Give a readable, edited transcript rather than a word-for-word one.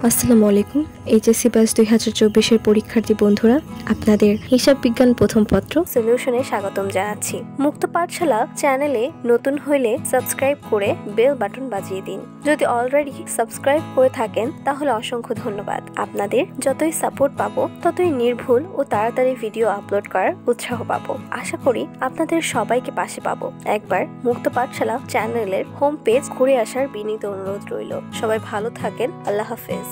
আসসালামু আলাইকুম। HSC batch 2024-এর পরীক্ষার্থী বন্ধুরা, আপনাদের হিসাব বিজ্ঞান প্রথম পত্র সলিউশনে স্বাগতম জানাচ্ছি। মুক্ত পাঠশালা চ্যানেলে নতুন হইলে সাবস্ক্রাইব করে বেল বাটন বাজিয়ে দিন। যদি অলরেডি সাবস্ক্রাইব করে থাকেন তাহলে অসংখ্য ধন্যবাদ। আপনাদের যতই সাপোর্ট পাবো ততই নির্ভুল ও তাড়াতাড়ি ভিডিও আপলোড করার উৎসাহ পাবো। আশা করি আপনাদের সবাইকে পাশে পাবো। একবার মুক্ত পাঠশালা চ্যানেলের হোম পেজ ঘুরে আসার বিনীত অনুরোধ রইল। সবাই ভালো থাকেন। আল্লাহ হাফেজ।